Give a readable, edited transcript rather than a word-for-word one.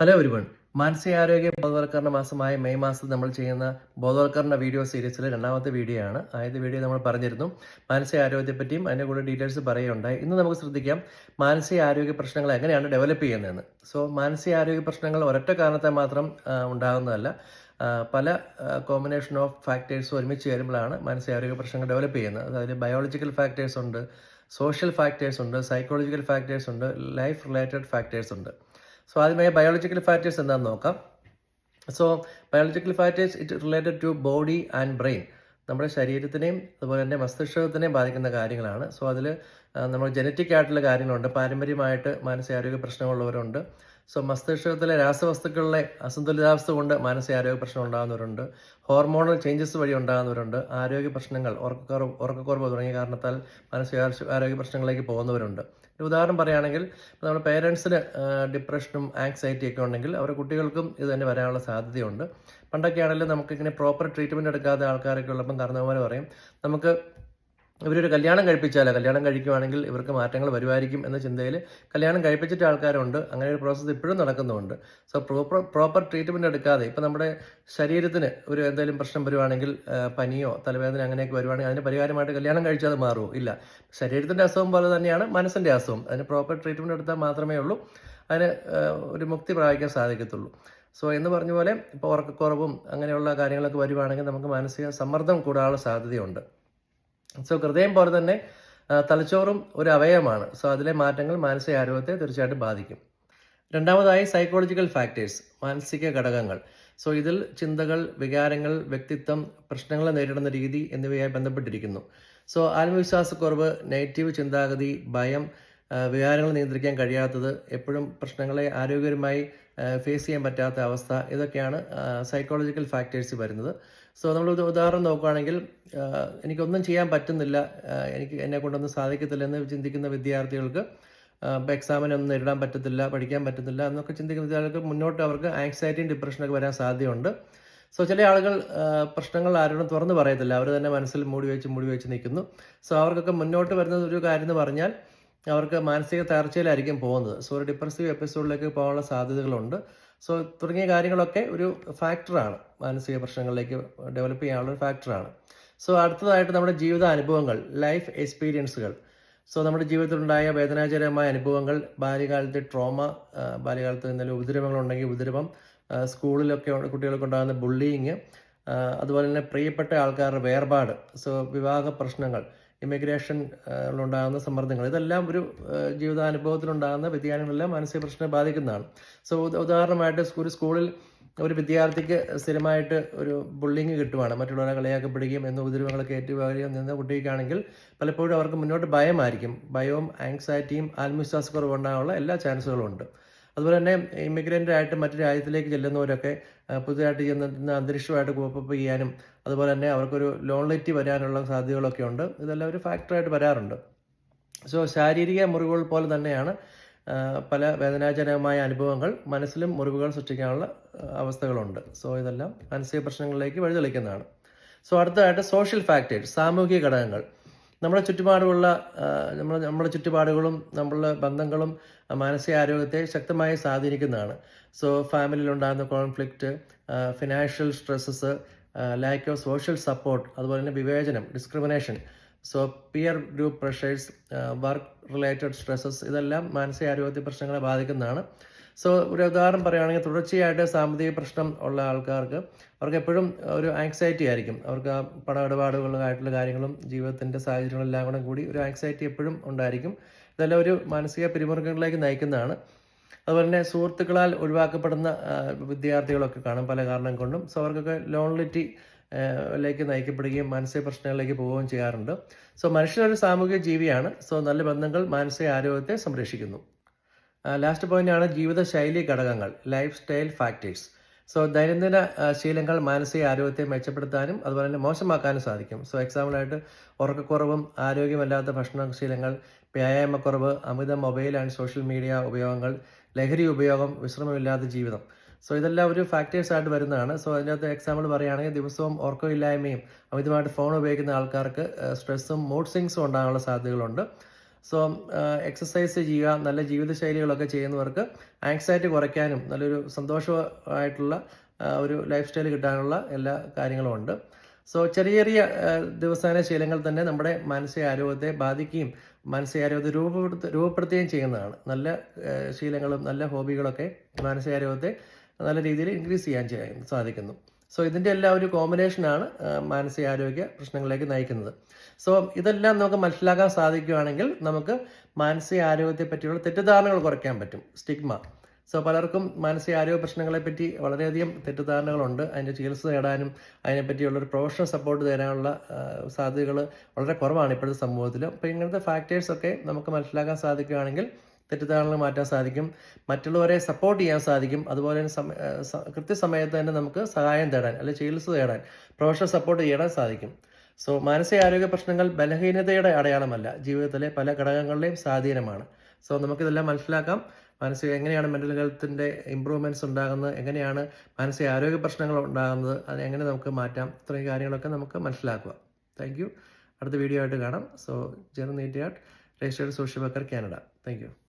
Hello everyone. മാനസികാരോഗ്യ ബോധവൽക്കരണ മാസമായ മെയ് മാസത്തിൽ നമ്മൾ ചെയ്യുന്ന ബോധവൽക്കരണ വീഡിയോ സീരീസിലെ രണ്ടാമത്തെ വീഡിയോ ആണ്. ആദ്യത്തെ വീഡിയോ നമ്മൾ പറഞ്ഞിരുന്നു മാനസികാരോഗ്യത്തെപ്പറ്റിയും അതിൻ്റെ കൂടെ ഡീറ്റെയിൽസ് പറയുകയുണ്ടായി. ഇന്ന് നമുക്ക് ശ്രദ്ധിക്കാം മാനസികാരോഗ്യ പ്രശ്നങ്ങൾ എങ്ങനെയാണ് ഡെവലപ്പ് ചെയ്യുന്നതെന്ന്. മാനസികാരോഗ്യ പ്രശ്നങ്ങൾ ഒരൊറ്റ കാരണത്തെ മാത്രം ഉണ്ടാകുന്നതല്ല. പല കോമ്പിനേഷൻ ഓഫ് ഫാക്ടേഴ്സ് ഒരുമിച്ച് ചേരുമ്പോഴാണ് മാനസികാരോഗ്യ പ്രശ്നങ്ങൾ ഡെവലപ്പ് ചെയ്യുന്നത്. അതായത് ബയോളജിക്കൽ ഫാക്ടേഴ്സ് ഉണ്ട്, സോഷ്യൽ ഫാക്ടേഴ്സ് ഉണ്ട്, സൈക്കോളജിക്കൽ ഫാക്ടേഴ്സ് ഉണ്ട്, ലൈഫ് റിലേറ്റഡ് ഫാക്ടേഴ്സ് ഉണ്ട്. ആദ്യമായി ബയോളജിക്കൽ ഫാക്ടേഴ്സ് എന്താണെന്ന് നോക്കാം. Biological factors it related to body and brain. നമ്മുടെ ശരീരത്തിനെയും അതുപോലെ തന്നെ മസ്തിഷ്കത്തിനെയും ബാധിക്കുന്ന കാര്യങ്ങളാണ്. അതിൽ നമ്മൾ ജനറ്റിക് ആയിട്ടുള്ള കാര്യങ്ങളുണ്ട്, പാരമ്പര്യമായിട്ട് മാനസികാരോഗ്യ പ്രശ്നമുള്ളവരുണ്ട്. മസ്തിഷ്കത്തിലെ രാസവസ്തുക്കളിലെ അസന്തുലിതാവസ്ഥ കൊണ്ട് മാനസികാരോഗ്യ പ്രശ്നം ഉണ്ടാകുന്നവരുണ്ട്, ഹോർമോണൽ ചേഞ്ചസ് വഴി ഉണ്ടാകുന്നവരുണ്ട്, ആരോഗ്യ പ്രശ്നങ്ങൾ, ഉറക്കക്കുറവ് തുടങ്ങിയ കാരണത്താൽ മാനസികാരോഗ്യ പ്രശ്നങ്ങളിലേക്ക് പോകുന്നവരുണ്ട്. ഒരു ഉദാഹരണം പറയുകയാണെങ്കിൽ, നമ്മുടെ പേരൻസിന് ഡിപ്രഷനും ആങ്സൈറ്റി ഒക്കെ ഉണ്ടെങ്കിൽ അവരുടെ കുട്ടികൾക്കും ഇത് തന്നെ വരാനുള്ള സാധ്യതയുണ്ട്. പണ്ടൊക്കെ ആണെങ്കിലും നമുക്കിങ്ങനെ പ്രോപ്പർ ട്രീറ്റ്മെൻറ്റ് എടുക്കാത്ത ആൾക്കാരൊക്കെ ഉള്ളപ്പം കാരണവന്മാർ പറയും നമുക്ക് ഇവരൊരു കല്യാണം കഴിക്കുവാണെങ്കിൽ ഇവർക്ക് മാറ്റങ്ങൾ വരുമായിരിക്കും എന്ന ചിന്തയിൽ കല്യാണം കഴിപ്പിച്ചിട്ട് ആൾക്കാരുണ്ട്. അങ്ങനെ ഒരു പ്രോസസ്സ് ഇപ്പോഴും നടക്കുന്നുണ്ട്. പ്രോപ്പർ ട്രീറ്റ്മെൻറ്റ് എടുക്കാതെ ഇപ്പം നമ്മുടെ ശരീരത്തിന് ഒരു എന്തെങ്കിലും പ്രശ്നം വരുവാണെങ്കിൽ, പനിയോ തലവേദന അങ്ങനെയൊക്കെ വരുവാണെങ്കിൽ അതിന് പരിഹാരമായിട്ട് കല്യാണം കഴിച്ചാൽ അത് മാറുമോ? ഇല്ല. ശരീരത്തിൻ്റെ അസുഖം പോലെ തന്നെയാണ് മനസ്സിൻ്റെ അസുഖം. അതിന് പ്രോപ്പർ ട്രീറ്റ്മെൻറ്റ് എടുത്താൽ മാത്രമേ ഉള്ളൂ അതിന് ഒരു മുക്തി പ്രാപിക്കാൻ സാധിക്കത്തുള്ളൂ. എന്ന് പറഞ്ഞ പോലെ ഇപ്പോൾ ഉറക്കക്കുറവും അങ്ങനെയുള്ള കാര്യങ്ങളൊക്കെ വരുവാണെങ്കിൽ നമുക്ക് മാനസിക സമ്മർദ്ദം കൂടാനുള്ള സാധ്യതയുണ്ട്. ഹൃദയം പോലെ തന്നെ തലച്ചോറും ഒരു അവയവമാണ്. അതിലെ മാറ്റങ്ങൾ മാനസികാരോഗ്യത്തെ തീർച്ചയായിട്ടും ബാധിക്കും. രണ്ടാമതായി സൈക്കോളജിക്കൽ ഫാക്ടേഴ്സ്, മാനസിക ഘടകങ്ങൾ. ഇതിൽ ചിന്തകൾ, വികാരങ്ങൾ, വ്യക്തിത്വം, പ്രശ്നങ്ങളെ നേരിടുന്ന രീതി എന്നിവയായി ബന്ധപ്പെട്ടിരിക്കുന്നു. ആത്മവിശ്വാസക്കുറവ്, നെഗറ്റീവ് ചിന്താഗതി, ഭയം, വികാരങ്ങൾ നിയന്ത്രിക്കാൻ കഴിയാത്തത്, എപ്പോഴും പ്രശ്നങ്ങളെ ആരോഗ്യകരമായി ഫേസ് ചെയ്യാൻ പറ്റാത്ത അവസ്ഥ, ഇതൊക്കെയാണ് സൈക്കോളജിക്കൽ ഫാക്ടേഴ്സ് വരുന്നത്. നമ്മൾ ഉദാഹരണം നോക്കുകയാണെങ്കിൽ, എനിക്കൊന്നും ചെയ്യാൻ പറ്റുന്നില്ല, എന്നെ കൊണ്ടൊന്നും സാധിക്കത്തില്ല എന്ന് ചിന്തിക്കുന്ന വിദ്യാർത്ഥികൾക്ക്, എക്സാമിനൊന്നും നേരിടാൻ പറ്റത്തില്ല, പഠിക്കാൻ പറ്റുന്നില്ല എന്നൊക്കെ ചിന്തിക്കുന്ന വിദ്യാർത്ഥികൾക്ക് മുന്നോട്ട് അവർക്ക് ആങ്സൈറ്റിയും ഡിപ്രഷനൊക്കെ വരാൻ സാധ്യതയുണ്ട്. ചില ആളുകൾ പ്രശ്നങ്ങൾ ആരോടും തുറന്നു പറയത്തില്ല, അവർ തന്നെ മനസ്സിൽ മൂടി വെച്ച് നിൽക്കുന്നു. അവർക്കൊക്കെ മുന്നോട്ട് വരുന്ന ഒരു കാര്യം എന്ന് പറഞ്ഞാൽ അവർക്ക് മാനസിക തകർച്ചയിലായിരിക്കും പോകുന്നത്. ഒരു ഡിപ്രസീവ് എപ്പിസോഡിലേക്ക് പോകാനുള്ള സാധ്യതകളുണ്ട്. തുടങ്ങിയ കാര്യങ്ങളൊക്കെ ഒരു ഫാക്ടറാണ്, മാനസിക പ്രശ്നങ്ങളിലേക്ക് ഡെവലപ്പ് ചെയ്യാനുള്ള ഒരു ഫാക്ടറാണ്. അടുത്തതായിട്ട് നമ്മുടെ ജീവിത അനുഭവങ്ങൾ, ലൈഫ് എക്സ്പീരിയൻസുകൾ. നമ്മുടെ ജീവിതത്തിലുണ്ടായ വേദനാജനകമായ അനുഭവങ്ങൾ, ബാല്യകാലത്തെ ട്രോമ, ബാല്യകാലത്ത് എന്തെങ്കിലും ഉപദ്രവങ്ങളുണ്ടെങ്കിൽ ഉപദ്രവം, സ്കൂളിലൊക്കെ കുട്ടികൾക്ക് ഉണ്ടാകുന്ന ബുള്ളിങ്, അതുപോലെ തന്നെ പ്രിയപ്പെട്ട ആൾക്കാരുടെ വേർപാട്, വിവാഹ പ്രശ്നങ്ങൾ, ഇമിഗ്രേഷനിലുണ്ടാകുന്ന സമ്മർദ്ദങ്ങൾ, ഇതെല്ലാം ഒരു ജീവിതാനുഭവത്തിലുണ്ടാകുന്ന വ്യതിയാനങ്ങളെല്ലാം മാനസിക പ്രശ്നത്തെ ബാധിക്കുന്നതാണ്. ഉദാഹരണമായിട്ട് ഒരു സ്കൂളിൽ ഒരു വിദ്യാർത്ഥിക്ക് സ്ഥിരമായിട്ട് ഒരു ബുള്ളിങ് കിട്ടുവാണ്, മറ്റുള്ളവരെ കളിയാക്കപ്പെടുകയും എന്ന ഉപദ്രവങ്ങളൊക്കെ ഏറ്റുവാങ്ങുകയും നിന്ന കുട്ടിക്കാണെങ്കിൽ പലപ്പോഴും അവർക്ക് മുന്നോട്ട് ഭയമായിരിക്കും. ഭയവും ആങ്സൈറ്റിയും ആത്മവിശ്വാസക്കുറവ് ഉണ്ടാകാനുള്ള എല്ലാ ചാൻസുകളും ഉണ്ട്. അതുപോലെ തന്നെ ഇമിഗ്രൻ്റ് ആയിട്ട് മറ്റു രാജ്യത്തിലേക്ക് ചെല്ലുന്നവരൊക്കെ പുതിയതായിട്ട് ചെന്ന അന്തരീക്ഷമായിട്ട് കോപ്പപ്പ് ചെയ്യാനും അതുപോലെ തന്നെ അവർക്കൊരു ലോൺലിറ്റി വരാനുള്ള സാധ്യതകളൊക്കെ ഉണ്ട്. ഇതെല്ലാം ഒരു ഫാക്ടറായിട്ട് വരാറുണ്ട്. ശാരീരിക മുറിവുകൾ പോലെ തന്നെയാണ് പല വേദനാജനകമായ അനുഭവങ്ങൾ മനസ്സിലും മുറിവുകൾ സൃഷ്ടിക്കാനുള്ള അവസ്ഥകളുണ്ട്. ഇതെല്ലാം മാനസിക പ്രശ്നങ്ങളിലേക്ക് വഴിതെളിക്കുന്നതാണ്. അടുത്തതായിട്ട് സോഷ്യൽ ഫാക്ടേഴ്സ്, സാമൂഹിക ഘടകങ്ങൾ. നമ്മുടെ ചുറ്റുപാടുകളും നമ്മളുടെ ബന്ധങ്ങളും മാനസികാരോഗ്യത്തെ ശക്തമായി സ്വാധീനിക്കുന്നതാണ്. ഫാമിലിയിലുണ്ടാകുന്ന conflict, financial stresses, lack of social support, അതുപോലെ തന്നെ വിവേചനം, discrimination, peer group pressures, work related stresses, ഇതെല്ലാം മാനസികാരോഗ്യ പ്രശ്നങ്ങളെ ബാധിക്കുന്നതാണ്. ഒരു ഉദാഹരണം പറയുകയാണെങ്കിൽ, തുടർച്ചയായിട്ട് സാമ്പത്തിക പ്രശ്നം ഉള്ള ആൾക്കാർക്ക് അവർക്ക് എപ്പോഴും ഒരു ആങ്സൈറ്റി ആയിരിക്കും. അവർക്ക് ആ പണമിടപാടുകളായിട്ടുള്ള കാര്യങ്ങളും ജീവിതത്തിൻ്റെ സാഹചര്യങ്ങളെല്ലാം കൂടി ഒരു ആങ്സൈറ്റി എപ്പോഴും ഉണ്ടായിരിക്കും. ഇതെല്ലാം ഒരു മാനസിക പിരിമുറുക്കങ്ങളിലേക്ക് നയിക്കുന്നതാണ്. അതുപോലെ തന്നെ സുഹൃത്തുക്കളാൽ ഒഴിവാക്കപ്പെടുന്ന വിദ്യാർത്ഥികളൊക്കെ കാണും പല കാരണം കൊണ്ടും. അവർക്കൊക്കെ ലോൺലിറ്റി ലേക്ക് നയിക്കപ്പെടുകയും മാനസിക പ്രശ്നങ്ങളിലേക്ക് പോവുകയും ചെയ്യാറുണ്ട്. മനുഷ്യനൊരു സാമൂഹിക ജീവിയാണ്. നല്ല ബന്ധങ്ങൾ മാനസിക ആരോഗ്യത്തെ സംരക്ഷിക്കുന്നു. ലാസ്റ്റ് പോയിന്റാണ് ജീവിതശൈലി ഘടകങ്ങൾ, ലൈഫ് സ്റ്റൈൽ ഫാക്ടേഴ്സ്. ദൈനംദിന ശീലങ്ങൾ മാനസിക ആരോഗ്യത്തെ മെച്ചപ്പെടുത്താനും അതുപോലെ തന്നെ മോശമാക്കാനും സാധിക്കും. എക്സാമ്പിളായിട്ട് ഉറക്കക്കുറവും ആരോഗ്യമല്ലാത്ത ഭക്ഷണശീലങ്ങൾ, വ്യായാമക്കുറവ്, അമിത മൊബൈൽ ആൻഡ് സോഷ്യൽ മീഡിയ ഉപയോഗങ്ങൾ, ലഹരി ഉപയോഗം, വിശ്രമമില്ലാത്ത ജീവിതം. ഇതെല്ലാം ഒരു ഫാക്ടേഴ്സായിട്ട് വരുന്നതാണ്. അതിനകത്ത് എക്സാമ്പിൾ പറയുകയാണെങ്കിൽ, ദിവസവും ഉറക്കമില്ലായ്മയും അമിതമായിട്ട് ഫോൺ ഉപയോഗിക്കുന്ന ആൾക്കാർക്ക് സ്ട്രെസ്സും മൂഡ് സ്വിങ്സും ഉണ്ടാകാനുള്ള സാധ്യതകളുണ്ട്. സോ എക്സസൈസ് ചെയ്യുക, നല്ല ജീവിതശൈലികളൊക്കെ ചെയ്യുന്നവർക്ക് ആങ്സൈറ്റി കുറയ്ക്കാനും നല്ലൊരു സന്തോഷമായിട്ടുള്ള ഒരു ലൈഫ് സ്റ്റൈൽ കിട്ടാനുള്ള എല്ലാ കാര്യങ്ങളും ഉണ്ട്. സോ ചെറിയ ചെറിയ ദിവസേന ശീലങ്ങൾ തന്നെ നമ്മുടെ മാനസികാരോഗ്യത്തെ ബാധിക്കുകയും മാനസികാരോഗ്യത്തെ രൂപപ്പെടുത്തുകയും ചെയ്യുന്നതാണ്. നല്ല ശീലങ്ങളും നല്ല ഹോബികളൊക്കെ മാനസികാരോഗ്യത്തെ നല്ല രീതിയിൽ ഇൻക്രീസ് ചെയ്യാൻ സാധിക്കുന്നു. സോ ഇതിൻ്റെ എല്ലാം ഒരു കോമ്പിനേഷനാണ് മാനസികാരോഗ്യ പ്രശ്നങ്ങളിലേക്ക് നയിക്കുന്നത്. സോ ഇതെല്ലാം നമുക്ക് മനസ്സിലാക്കാൻ സാധിക്കുകയാണെങ്കിൽ നമുക്ക് മാനസികാരോഗ്യത്തെ പറ്റിയുള്ള തെറ്റിദ്ധാരണകൾ കുറയ്ക്കാൻ പറ്റും. സ്റ്റിഗ്മ. സോ പലർക്കും മാനസികാരോഗ്യ പ്രശ്നങ്ങളെപ്പറ്റി വളരെയധികം തെറ്റിദ്ധാരണകളുണ്ട്. അതിൻ്റെ ചികിത്സ നേടാനും അതിനെപ്പറ്റിയുള്ളൊരു പ്രൊഫഷണൽ സപ്പോർട്ട് തരാനുള്ള സാധ്യതകൾ വളരെ കുറവാണ് ഇപ്പോഴത്തെ സമൂഹത്തിൽ. അപ്പോൾ ഇങ്ങനത്തെ ഫാക്ടേഴ്സൊക്കെ നമുക്ക് മനസ്സിലാക്കാൻ സാധിക്കുകയാണെങ്കിൽ തെറ്റിദ്ധാരണകൾ മാറ്റാൻ സാധിക്കും, മറ്റുള്ളവരെ സപ്പോർട്ട് ചെയ്യാൻ സാധിക്കും. അതുപോലെ തന്നെ കൃത്യസമയത്ത് തന്നെ നമുക്ക് സഹായം തേടാൻ അല്ലെങ്കിൽ ചികിത്സ തേടാൻ പ്രൊഫഷണൽ സപ്പോർട്ട് ചെയ്യാൻ സാധിക്കും. സോ മാനസികാരോഗ്യ പ്രശ്നങ്ങൾ ബലഹീനതയുടെ അടയാളമല്ല, ജീവിതത്തിലെ പല ഘടകങ്ങളുടെയും സ്വാധീനമാണ്. സോ നമുക്കിതെല്ലാം മനസ്സിലാക്കാം. എങ്ങനെയാണ് മെൻ്റൽ ഹെൽത്തിൻ്റെ ഇമ്പ്രൂവ്മെൻറ്റ്സ് ഉണ്ടാകുന്നത്, എങ്ങനെയാണ് മാനസികാരോഗ്യ പ്രശ്നങ്ങൾ ഉണ്ടാകുന്നത്, അത് എങ്ങനെ നമുക്ക് മാറ്റാം, ഇത്രയും കാര്യങ്ങളൊക്കെ നമുക്ക് മനസ്സിലാക്കുക. Thank you. അടുത്ത വീഡിയോ ആയിട്ട് കാണാം. So Jerin Neetiyatt, registered social worker, Canada. Thank U.